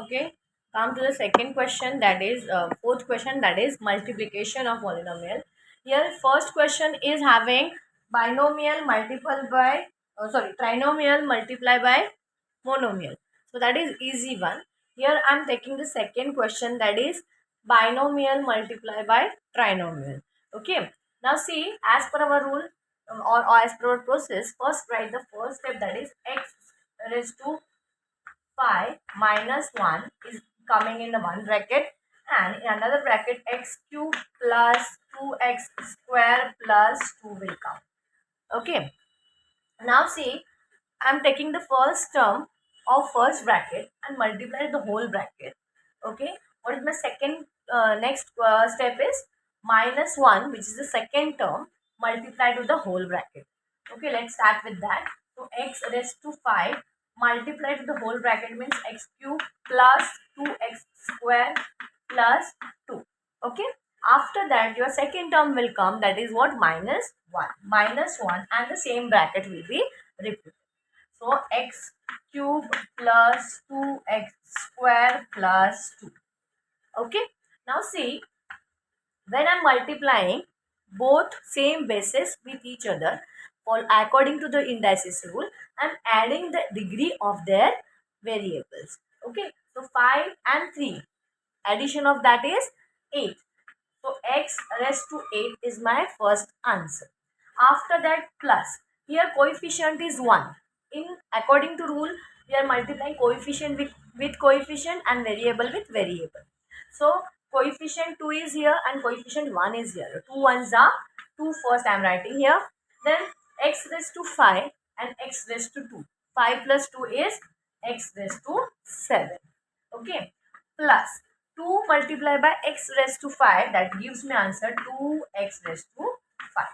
Okay, come to the second question, that is fourth question, that is multiplication of polynomial. Here first question is having binomial multiple by trinomial multiply by monomial. So that is easy one. Here I am taking the second question, that is binomial multiply by trinomial. Okay, now see, as per our rule, or as per our process, first write the first step, that is x raised to 5 minus 1 is coming in the one bracket, and in another bracket x cube plus 2x square plus 2 will come. Okay, now see, I'm taking the first term of first bracket and multiply the whole bracket. Okay, what is my second next step is minus 1, which is the second term, multiply to the whole bracket. Okay, let's start with that. So x raised to 5 multiply to the whole bracket means x cube plus 2x square plus 2. Okay, after that your second term will come, that is what, minus 1, and the same bracket will be repeated. So x cube plus 2x square plus 2. Okay, now see, when I'm multiplying both same bases with each other, or according to the indices rule, I'm adding the degree of their variables. Okay, so 5 and 3, addition of that is 8. So x raised to 8 is my first answer. After that plus, here coefficient is 1. In according to rule, we are multiplying coefficient with coefficient and variable with variable. So coefficient 2 is here and coefficient 1 is here. 2 ones are 2, first I am writing here. Then x raised to 5 and x raised to 2. 5 plus 2 is x raised to 7. Okay, plus 2 multiplied by x raised to 5, that gives me answer 2x raised to 5,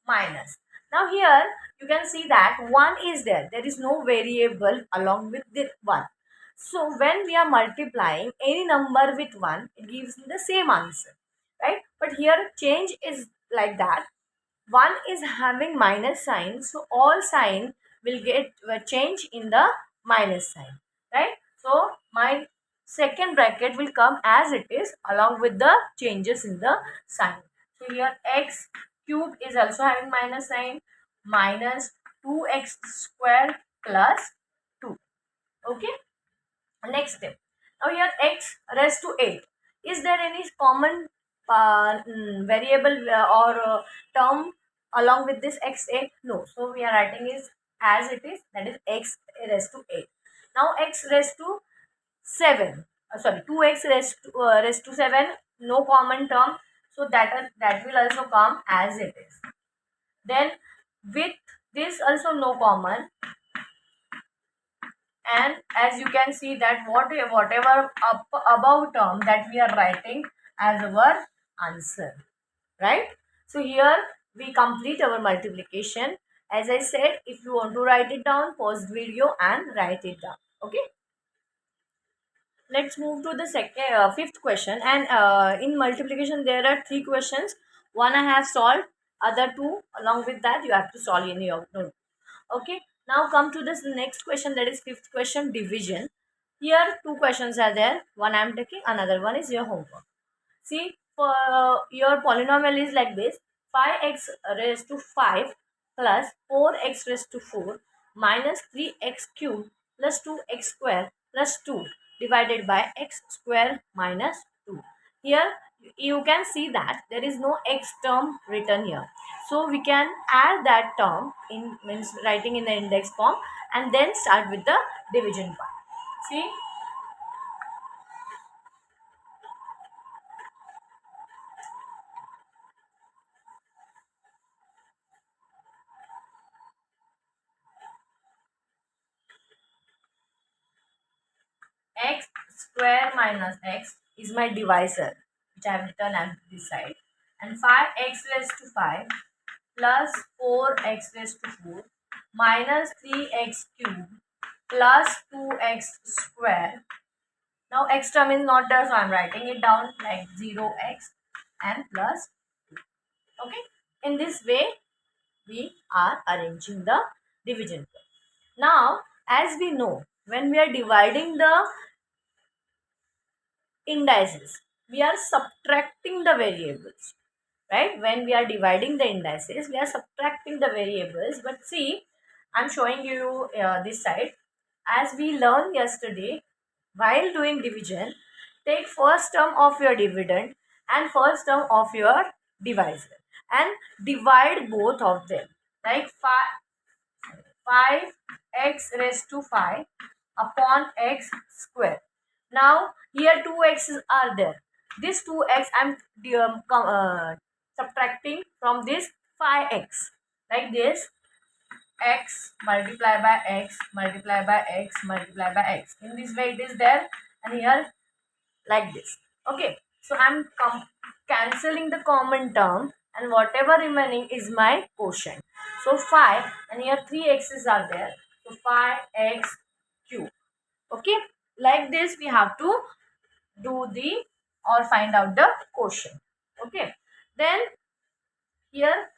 minus. Now here you can see that 1 is there. There is no variable along with the 1. So when we are multiplying any number with 1, it gives me the same answer, right? But here change is like that. 1 is having minus sign, so all sign will get change in the minus sign, right? So my second bracket will come as it is along with the changes in the sign. So here x cube is also having minus sign, minus 2x square plus 2. Okay, next step. Now here x raised to 8. Is there any common variable or term along with this x8? No. So we are writing is as it is, that is x raised to 8. Now x raised to 7. 2x raised to 7. No common term. So that will also come as it is. Then with this also no common, and as you can see that whatever above term, that we are writing as our answer, right? So here we complete our multiplication. As I said, if you want to write it down, pause video and write it down. Okay, let's move to the fifth question. And in multiplication there are three questions. One I have solved, other two along with that you have to solve in your note. Okay, now come to this next question, that is fifth question, division. Here two questions are there, one I am taking, another one is your homework. See, for your polynomial is like this: 5x raised to 5 plus 4x raised to 4 minus 3x cube plus 2x square plus 2 divided by x square minus 2. Here you can see that there is no x term written here. So we can add that term in, means writing in the index form, and then start with the division part. See, x square minus x is my divisor, which I have written at this side, and 5x raised to 5 plus 4x raised to 4 minus 3x cube plus 2x square. Now x term is not there, so I am writing it down like 0x and plus 2. Okay, in this way we are arranging the division. Now as we know, when we are dividing the indices. We are subtracting the variables, right? When we are dividing the indices, we are subtracting the variables. But see, I'm showing you this side. As we learned yesterday, while doing division, take first term of your dividend and first term of your divisor and divide both of them. Like 5x raised to 5 upon x square. Now here 2x's are there. This 2x I'm subtracting from this 5x, like this, x multiply by x multiply by x multiply by x. In this way it is there, and here like this. Okay, so I'm cancelling the common term, and whatever remaining is my quotient. So 5, and here 3x's are there, so 5x cube. Okay, like this we have to do the or find out the quotient. Okay, then here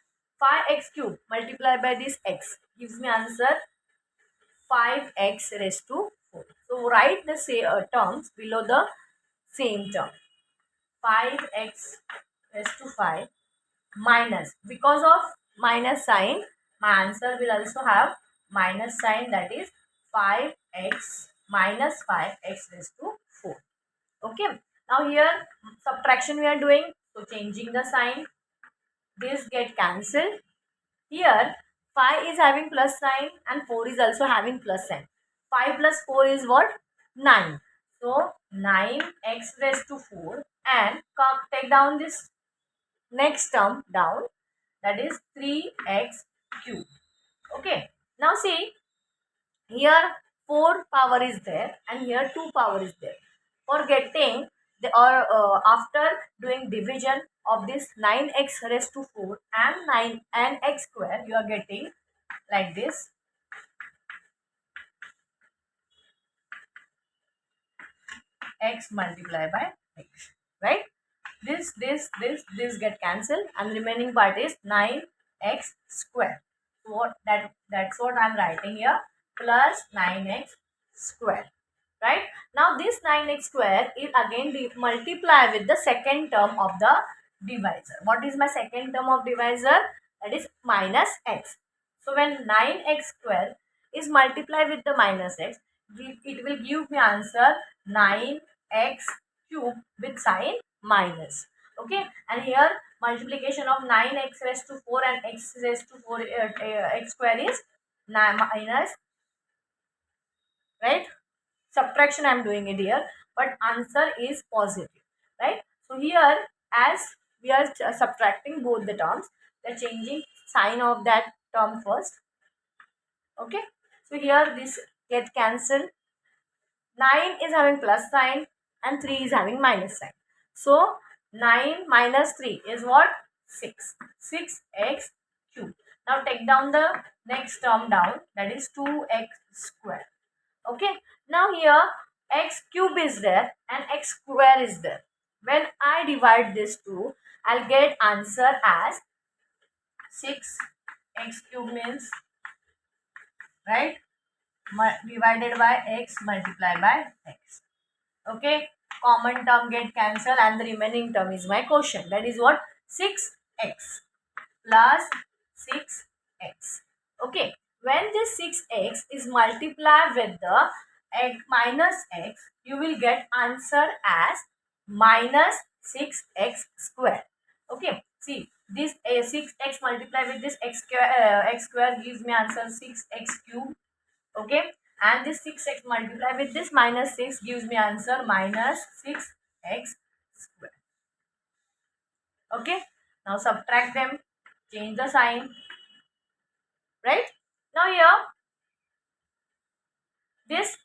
5x cube multiplied by this x gives me answer 5x raised to 4. So write the terms below the same term. 5x raised to 5 minus, because of minus sign, my answer will also have minus sign, that is 5x minus 5x raised to 4. Okay, now here subtraction we are doing, so changing the sign, this get cancelled. Here 5 is having plus sign and 4 is also having plus sign. 5 plus 4 is what? 9. So 9x raised to 4, and take down this next term down, that is 3x cube. Okay, now see, here 4 power is there and here 2 power is there. For getting the after doing division of this 9x raised to 4 and 9 and x square, you are getting like this. X multiplied by x, right? This get cancelled, and remaining part is 9x square. So that's what I'm writing here, plus 9x square. Right, now this 9x square is again multiply with the second term of the divisor. What is my second term of divisor? That is minus x. So when 9x square is multiplied with the minus x, it will give me answer 9x cube with sign minus. Okay, and here multiplication of 9x raised to 4 and x raised to 4 x square is 9 minus, right? Subtraction I am doing it here, but answer is positive, right? So here, as we are subtracting both the terms, we are changing sign of that term first. Okay, so here this get cancelled. 9 is having plus sign and 3 is having minus sign. So 9 minus 3 is what? 6. 6x cube. Now take down the next term down, that is 2x square. Okay, now here x cube is there and x square is there. When I divide this two, I'll get answer as 6x cube means, right, divided by x multiplied by x. Okay, common term get cancelled and the remaining term is my quotient. That is what? 6x plus 6x. Okay, when this 6x is multiplied with the minus x, you will get answer as minus 6x square. Okay, see, this 6x multiplied with this x square gives me answer 6x cube. Okay, and this 6x multiplied with this minus 6 gives me answer minus 6x square. Okay, now subtract them, change the sign, right? Now here this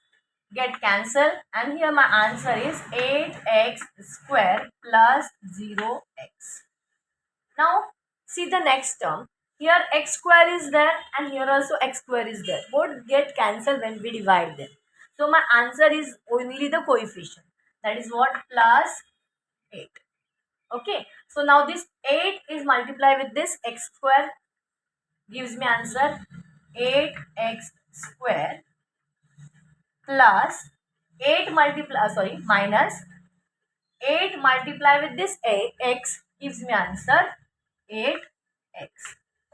get cancelled, and here my answer is 8x square plus 0x. Now see the next term. Here x square is there and here also x square is there. Both get cancelled when we divide them. So my answer is only the coefficient. That is what? Plus 8. Okay. So now this 8 is multiplied with this x square, gives me answer 8x square plus 8 minus 8 multiply with this x gives me answer 8x.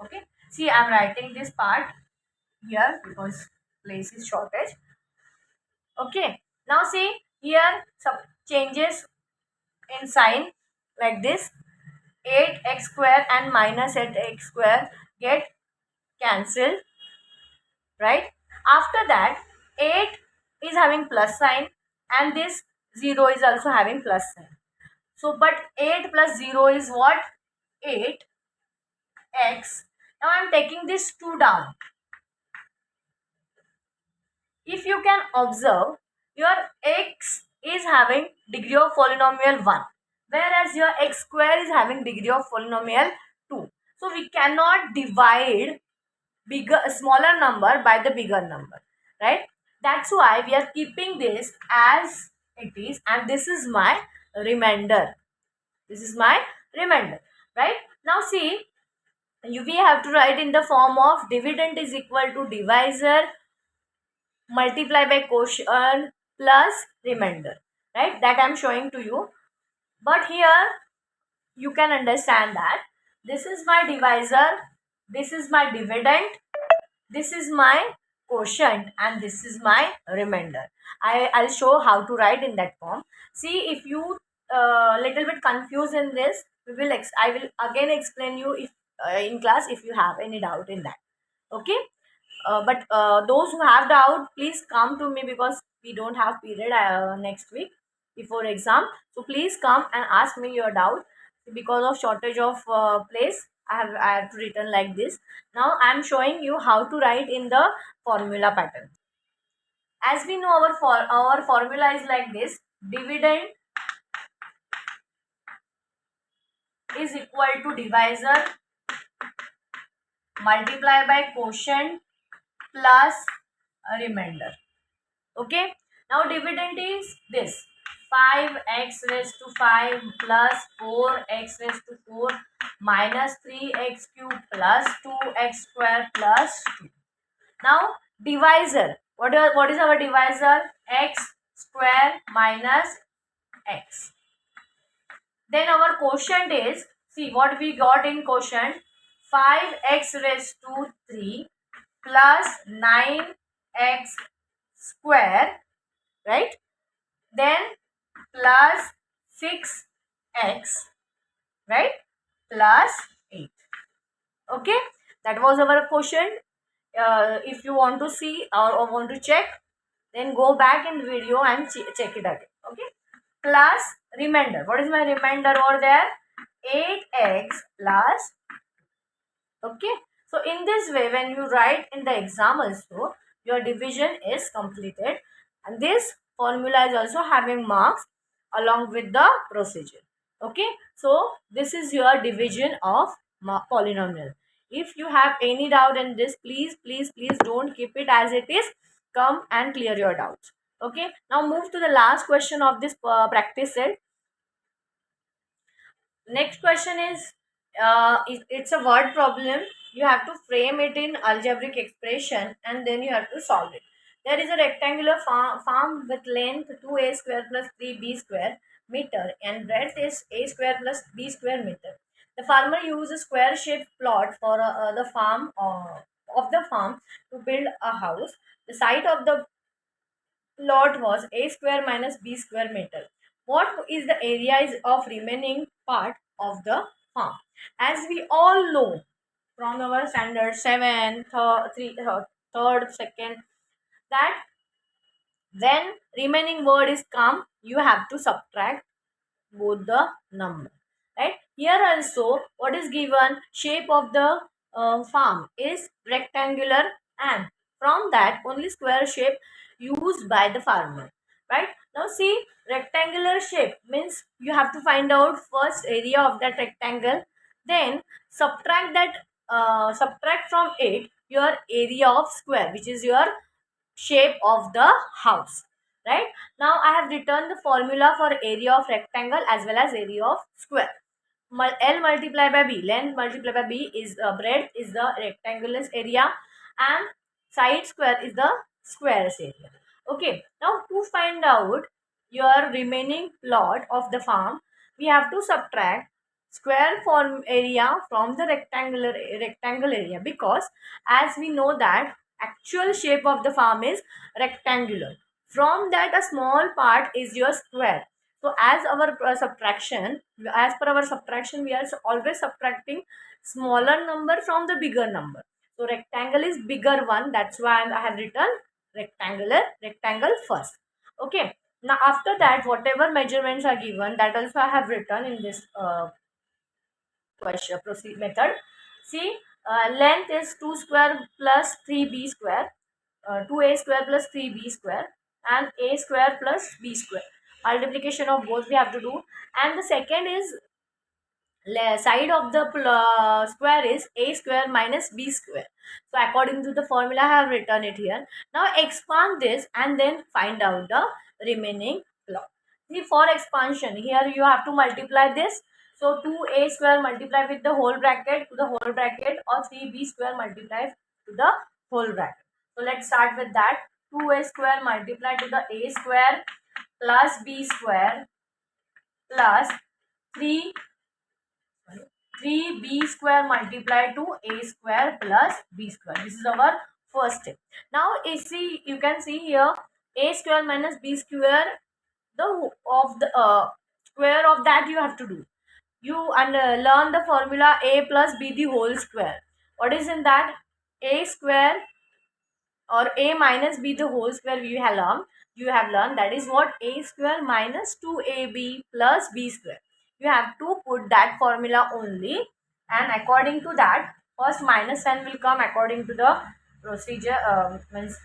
Okay, see, I'm writing this part here because place is shortage. Okay, now see here some changes in sign like this. 8x square and minus 8x square get cancelled, right? After that, 8 is having plus sign and this 0 is also having plus sign. So, but 8 plus 0 is what? 8x. Now, I am taking this 2 down. If you can observe, your x is having degree of polynomial 1, whereas your x square is having degree of polynomial 2. So, we cannot divide smaller number by the bigger number, right? That's why we are keeping this as it is, and this is my remainder. This is my remainder, right? Now see, we have to write in the form of dividend is equal to divisor multiply by quotient plus remainder, right? That I'm showing to you. But here you can understand that this is my divisor, this is my dividend, this is my quotient, and this is my remainder. I'll show how to write in that form. See, if you little bit confused in this, I will again explain you if in class if you have any doubt in that. Okay, but those who have doubt, please come to me because we don't have period next week before exam. So please come and ask me your doubt. Because of shortage of place, I have to written like this. Now I am showing you how to write in the formula pattern. As we know, our formula is like this: dividend is equal to divisor multiply by quotient plus remainder. Okay, now dividend is this: 5x raised to 5 plus 4x raised to 4 minus 3x cube plus 2x square plus 2. Now divisor, what is our divisor? X square minus x. Then our quotient is, see what we got in quotient: 5x raised to 3 plus 9x square, right? Then plus 6x, right? Plus 8. Okay, that was our quotient. If you want to see or want to check, then go back in the video and check it again. Okay, plus remainder. What is my remainder over there? 8x plus. Okay, so in this way, when you write in the exam also, your division is completed, and this formula is also having marks along with the procedure. Okay, so this is your division of polynomial. If you have any doubt in this, please don't keep it as it is. Come and clear your doubts. Okay, now move to the last question of this practice set. Next question is, it's a word problem. You have to frame it in algebraic expression and then you have to solve it. There is a rectangular farm with length 2a square plus 3b square meter and breadth is a square plus b square meter. The farmer used a square shaped plot for the farm of the farm to build a house. The site of the plot was a square minus b square meter. What is the area is of remaining part of the farm? As we all know from our standard 7, 3rd, 2nd, that when remaining word is come, you have to subtract both the number, right? Here also, what is given? Shape of the farm is rectangular, and from that only square shape used by the farmer, right? Now see, rectangular shape means you have to find out first area of that rectangle, then subtract from it your area of square, which is your shape of the house, right? Now I have written the formula for area of rectangle as well as area of square. L multiplied by b, length multiplied by b is breadth is the rectangular area and side square is the squares area. Okay, now to find out your remaining plot of the farm, we have to subtract square form area from the rectangle area, because as we know that actual shape of the farm is rectangular. From that a small part is your square. So as per our subtraction, we are always subtracting smaller number from the bigger number. So rectangle is bigger one. That's why I have written rectangle first. Okay. Now after that, whatever measurements are given, that also I have written in this question proceed method. See, length is 2 square plus 3b square, 2a square plus 3b square, and a square plus b square. Multiplication of both we have to do. And the second is side of the square is a square minus b square. So according to the formula I have written it here. Now expand this and then find out the remaining plot. See, for expansion here you have to multiply this. So 2a square multiply with the whole bracket to the whole bracket, or 3b square multiply to the whole bracket. So let's start with that. 2a square multiply to the a square plus b square plus 3 3b square multiplied to a square plus b square. This is our first step. Now you can see here a square minus b square, the of the square of that you have to do. You learn the formula a plus b the whole square. What is in that? A square or a minus b the whole square you have learned that is what? A square minus 2ab plus b square. You have to put that formula only, and according to that first minus sign will come according to the procedure, means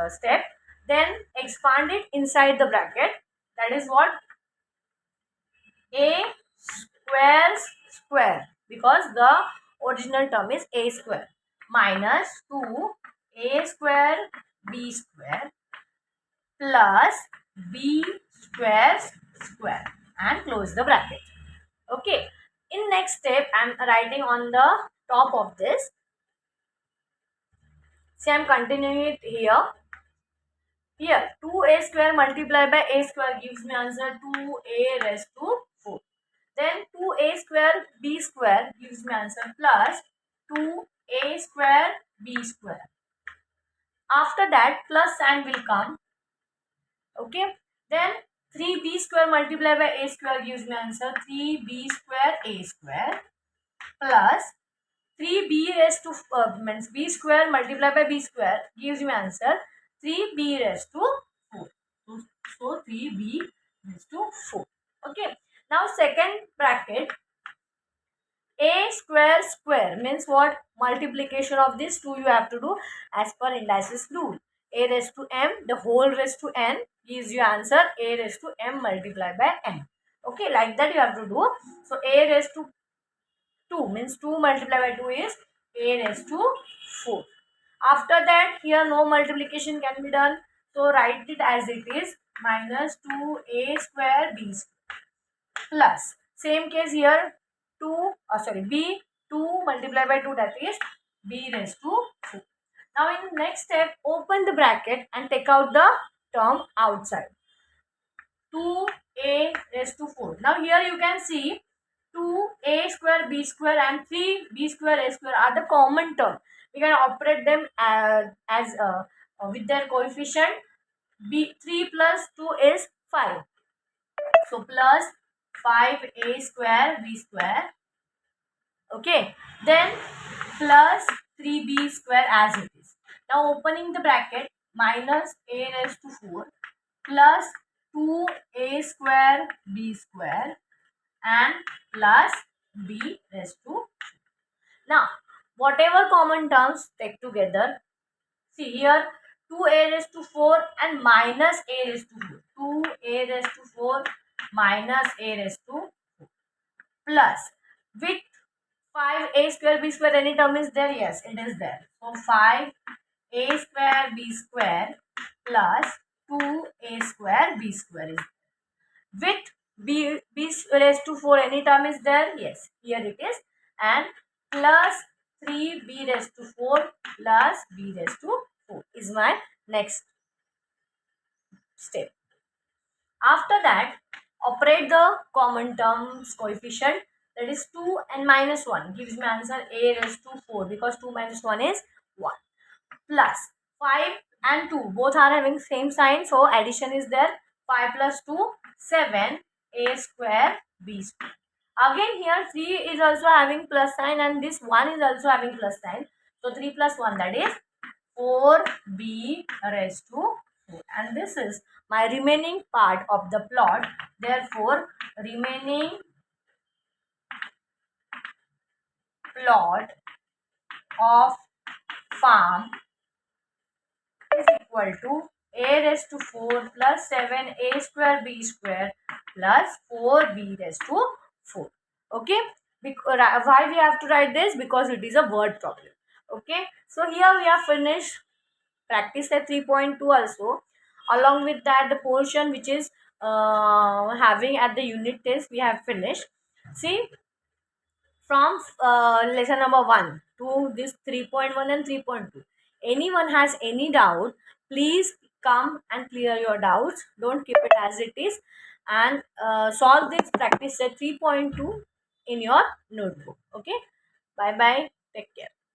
step. Then expand it inside the bracket. That is what? A square, because the original term is a square, minus 2a square b square plus b square, and close the bracket. Okay. In next step, I am writing on the top of this. See, I am continuing it here. Here 2a square multiplied by a square gives me answer 2a raised to 4. Then 2a square b square gives me answer plus 2a square b square. After that plus sign will come. Okay. Then 3b square multiplied by a square gives me answer 3b square a square plus 3b raised to means b square multiplied by b square gives me answer 3b raised to 4. So 3b raised to 4. Okay. Now second bracket, a square means what? Multiplication of these two you have to do as per indices rule. A raised to m, the whole raised to n gives you answer a raised to m multiplied by n. Okay, like that you have to do. So a raised to 2 means 2 multiplied by 2 is a raised to 4. After that here no multiplication can be done. So write it as it is, minus 2a square b square plus same case here 2 b 2 multiplied by 2, that is b raised to 4. Now in next step open the bracket and take out the term outside. 2a raised to 4. Now here you can see 2a square b square and 3b square a square are the common term. We can operate them as with their coefficient. 3 plus 2 is 5. So plus 5a square b square. Okay. Then plus 3b square as it is. Now opening the bracket, minus a raised to 4 plus 2a square b square and plus b raised to 4. Now whatever common terms take together. See here 2a raised to 4 and minus a raised to 4. 2a raised to 4 minus a raised to 4 plus with 5a square b square, any term is there? Yes, it is there. So 5a square b square plus 2a square b square is there. With b raised to 4, any term is there? Yes, here it is. And plus 3b raised to 4 plus b raised to 4 is my next step. After that, operate the common terms coefficient, that is 2 and minus 1 gives me answer a raised to 4, because 2 minus 1 is 1, plus 5 and 2 both are having same sign, so addition is there. 5 plus 2, 7, a square b square. Again here 3 is also having plus sign and this 1 is also having plus sign, so 3 plus 1, that is 4b raised to 4, and this is my remaining part of the plot. Therefore remaining plot of farm is equal to a raised to 4 plus 7 a square b square plus 4b raised to 4. Okay, why we have to write this? Because it is a word problem. Okay, so here we have finished practice at 3.2 also. Along with that, the portion which is having at the unit test we have finished. See, from lesson number 1 to this 3.1 and 3.2, anyone has any doubt, please come and clear your doubts. Don't keep it as it is, and solve this practice set 3.2 in your notebook. Okay, bye bye, take care.